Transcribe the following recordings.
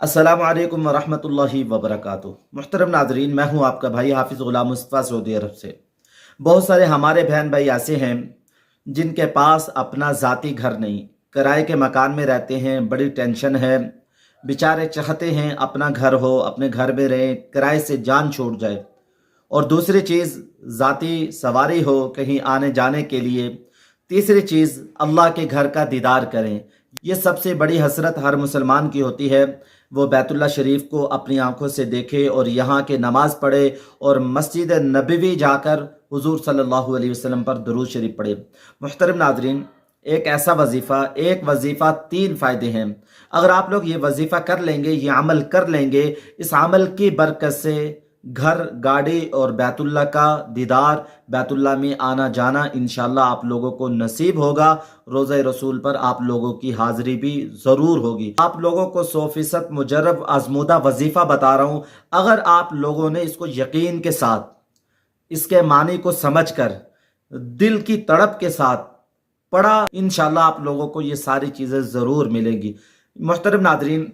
अस्सलामु अलैकुम वरहमतुल्लाहि वबरकातुहू। मुहतरम नाजरीन, मैं हूँ आपका भाई हाफिज़ ग़ुलाम मुस्तफ़ा सऊदी अरब से। बहुत सारे हमारे बहन भाई ऐसे हैं जिनके पास अपना ज़ाती घर नहीं, किराए के मकान में रहते हैं, बड़ी टेंशन है। बेचारे चाहते हैं अपना घर हो, अपने घर में रहें, किराए से जान छूट जाए। और दूसरी चीज़ ज़ाती सवारी हो कहीं आने जाने के लिए। तीसरी चीज़ अल्लाह के घर का दीदार करें। ये सबसे बड़ी हसरत हर मुसलमान की होती है, वो बैतुल्लाह शरीफ को अपनी आंखों से देखे और यहाँ के नमाज़ पढ़े और मस्जिद नबवी जाकर हुजूर सल्लल्लाहु अलैहि वसल्लम पर दुरूद शरीफ पढ़े। मुहतरम नाज़रीन, एक वजीफ़ा 3 फ़ायदे हैं। अगर आप लोग ये वजीफ़ा कर लेंगे, ये अमल कर लेंगे, इस अमल की बरकत से घर, गाड़ी और बैतुल्लाह का दीदार, बैतुल्लाह में आना जाना इंशाअल्लाह आप लोगों को नसीब होगा। रोज़ा रसूल पर आप लोगों की हाज़िरी भी ज़रूर होगी। आप लोगों को 100% मुजर्रब आज़मूदा वजीफ़ा बता रहा हूँ। अगर आप लोगों ने इसको यकीन के साथ, इसके मानी को समझकर, दिल की तड़प के साथ पढ़ा, इंशाअल्लाह आप लोगों को ये सारी चीज़ें ज़रूर मिलेंगी। मोहतरम नादरीन,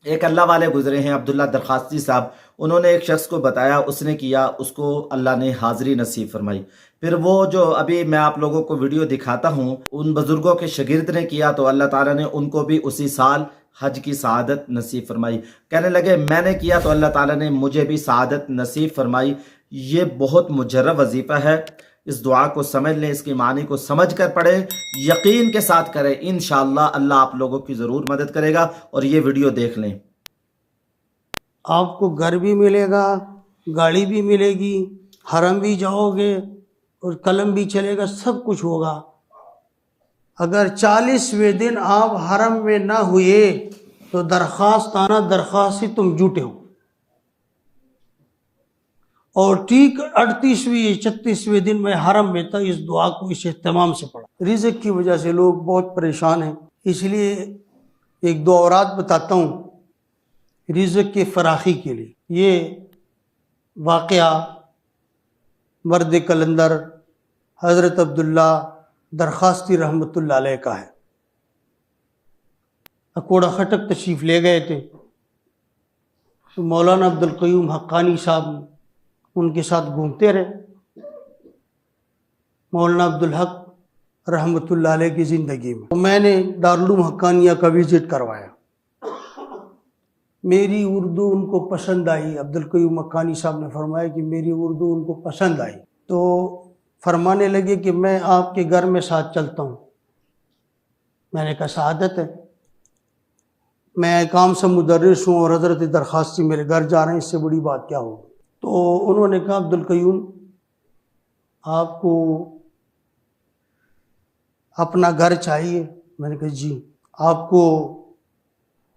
एक अल्लाह वाले गुजरे हैं, अब्दुल्ला दरखास्ती साहब। उन्होंने एक शख्स को बताया, उसने किया, उसको अल्लाह ने हाज़िरी नसीब फरमाई। फिर वो जो अभी मैं आप लोगों को वीडियो दिखाता हूँ, उन बुज़ुर्गों के शागिर्द ने किया तो अल्लाह ताला ने उनको भी उसी साल हज की सआदत नसीब फरमाई। कहने लगे मैंने किया तो अल्लाह ताला ने मुझे भी सआदत नसीब फरमाई। ये बहुत मुजर्रब वजीफ़ा है। इस दुआ को समझ लें, इसकी मानी को समझ कर पढ़ें, यकीन के साथ करें। इंशाअल्लाह अल्लाह आप लोगों की ज़रूर मदद करेगा। और ये वीडियो देख लें। आपको घर भी मिलेगा, गाड़ी भी मिलेगी, हरम भी जाओगे और कलम भी चलेगा, सब कुछ होगा। अगर 40वें दिन आप हरम में ना हुए तो दरख्वास्त आना, दरख्वास्त से तुम जुटे हो। और ठीक 38वें 36वें दिन में हरम में था, इस दुआ को इस एहतमाम से पढ़ा। रिज़्क़ की वजह से लोग बहुत परेशान हैं, इसलिए एक दो औरात बताता हूँ रिज़्क़ की फराखी के लिए। ये वाक़या मर्द कलंदर हज़रत अब्दुल्ला दरखास्ती रहमतुल्लाह अलैह का है। अकोड़ा खटक तशरीफ़ ले गए थे तो मौलाना अब्दुल क़य्यूम हक्कानी साहब उनके साथ घूमते रहे। मौलाना अब्दुल हक रहमतुल्लाह अलैह की ज़िंदगी में तो मैंने दारुल हक्कानिया का विज़िट करवाया। मेरी उर्दू उनको पसंद आई। अब्दुल क़य्यूम हक्कानी साहब ने फरमाया कि मेरी उर्दू उनको पसंद आई, तो फरमाने लगे कि मैं आपके घर में साथ चलता हूँ। मैंने कहा सआदत है, मैं काम से मुदर्रिस हूँ और हज़रत दरखास्ती मेरे घर जा रहे हैं, इससे बड़ी बात क्या होगी। तो उन्होंने कहा अब्दुल क़य्यूम आपको अपना घर चाहिए? मैंने कहा जी। आपको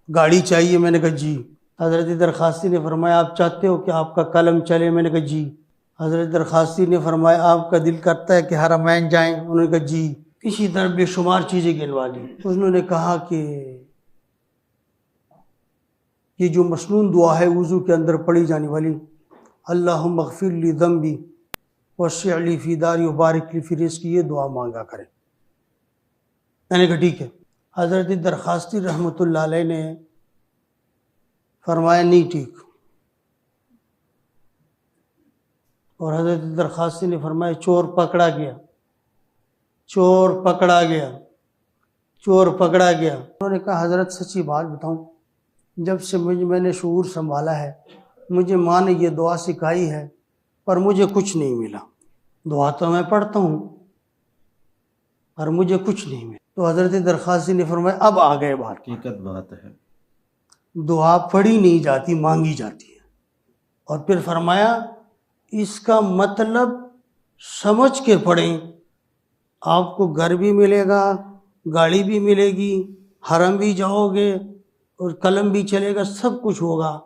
गाड़ी चाहिए? मैंने कहा जी। हज़रत दरखास्ती ने फरमाया आप चाहते हो कि आपका कलम चले? मैंने कहा जी। हज़रत दरखास्ती ने फरमाया आपका दिल करता है कि हरमैन जाएं? उन्होंने कहा जी। इसी तरह बेशुमार चीज़ें गिनवा दी। उन्होंने कहा कि ये जो मसनून दुआ है वज़ू के अंदर पढ़ी जाने वाली, अल्लाहुम्मा अग़फ़िर ली ज़ंबी वस्सिअ ली फ़ी दारी व बारिक ली फ़ी रिज़्क़ी, ये दुआ मांगा करें। मैंने कहा ठीक है। हज़रत दरखास्ती रहमतुल्लाह अलैह ने फरमाया नहीं ठीक, और हज़रत दरखास्ती ने फरमाया चोर पकड़ा गया, चोर पकड़ा गया, चोर पकड़ा गया। उन्होंने कहा हज़रत सच्ची बात बताऊं, जब से मैंने शऊर संभाला है मुझे माँ ने ये दुआ सिखाई है पर मुझे कुछ नहीं मिला। दुआ तो मैं पढ़ता हूँ और मुझे कुछ नहीं मिला। तो हज़रत दरखास्ती ने फरमाया अब आ गए बात। हकीकत बात है, दुआ पढ़ी नहीं जाती, मांगी जाती है। और फिर फरमाया इसका मतलब समझ के पढ़ें, आपको घर भी मिलेगा, गाड़ी भी मिलेगी, हरम भी जाओगे और कलम भी चलेगा, सब कुछ होगा।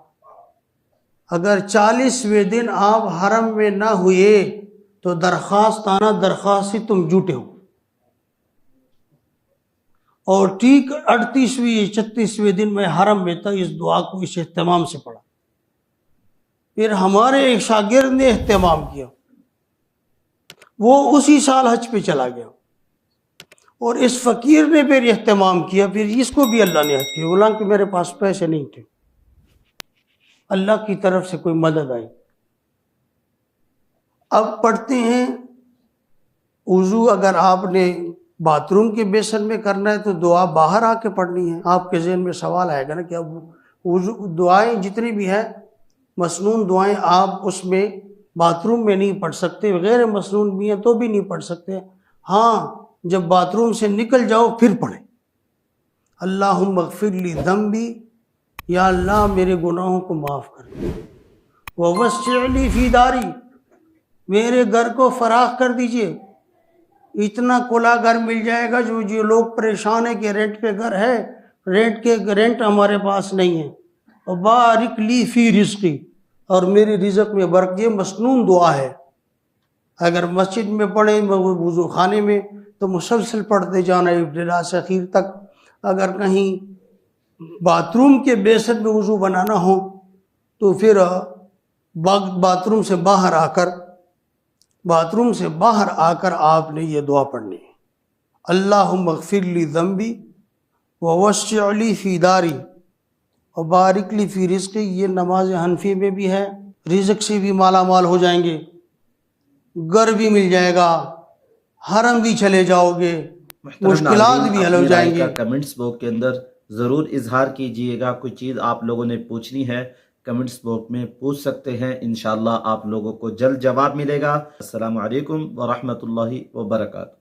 अगर 40वें दिन आप हरम में ना हुए तो दरख्वास्त आना, दरख्वास्त से तुम जुटे हो। और ठीक 38वें 36वें दिन में हरम में था, इस दुआ को इस एहतमाम से पढ़ा। फिर हमारे एक शागिर्द ने एहतमाम किया, वो उसी साल हज पे चला गया, और इस फ़कीर ने फिर एहतमाम किया, फिर इसको भी अल्लाह ने हज किया। बोला कि मेरे पास पैसे नहीं थे, اللہ کی طرف سے کوئی مدد آئی. اب پڑھتے ہیں وضو اگر آپ نے باتھ روم کے بیسن میں کرنا ہے تو دعا باہر آ کے پڑھنی ہے. آپ کے ذہن میں سوال آئے گا نا کہ اب وضو دعائیں جتنی بھی ہیں مسنون دعائیں آپ اس میں باتھ روم میں نہیں پڑھ سکتے, غیر مسنون بھی ہیں تو بھی نہیں پڑھ سکتے. ہاں جب باتھ روم سے نکل جاؤ پھر پڑھیں. اللہم اغفر لی ذنبی, یا اللہ میرے گناہوں کو معاف کر دے. ووسع لی فی داری, میرے گھر کو فراخ کر دیجئے. اتنا کھلا گھر مل جائے گا جو لوگ پریشان ہیں کہ رینٹ پہ گھر ہے, رینٹ ہمارے پاس نہیں ہے. وبارک لی فی رزقی, اور میری رزق میں برکت. یہ مسنون دعا ہے. اگر مسجد میں پڑھیں وضو خانے میں تو مسلسل پڑھتے جانا ابتدا سے اخیر تک. اگر کہیں باتھ روم کے بیسن میں وضو بنانا ہو تو پھر باتھ روم سے باہر آ کر آپ نے یہ دعا پڑھنی ہے. اللہم اغفر لی ذنبی ووسع لی فی داری وبارک لی فی رزقی. یہ نماز حنفی میں بھی ہے. رزق سے بھی مالا مال ہو جائیں گے, گھر بھی مل جائے گا, حرم بھی چلے جاؤ گے, مشکلات بھی حل ہو جائیں گے. کمنٹس باکس کے اندر ضرور اظہار کیجئے گا. کوئی چیز آپ لوگوں نے پوچھنی ہے کمنٹس باکس میں پوچھ سکتے ہیں, انشاءاللہ آپ لوگوں کو جلد جواب ملے گا. السلام علیکم ورحمۃ اللہ وبرکاتہ.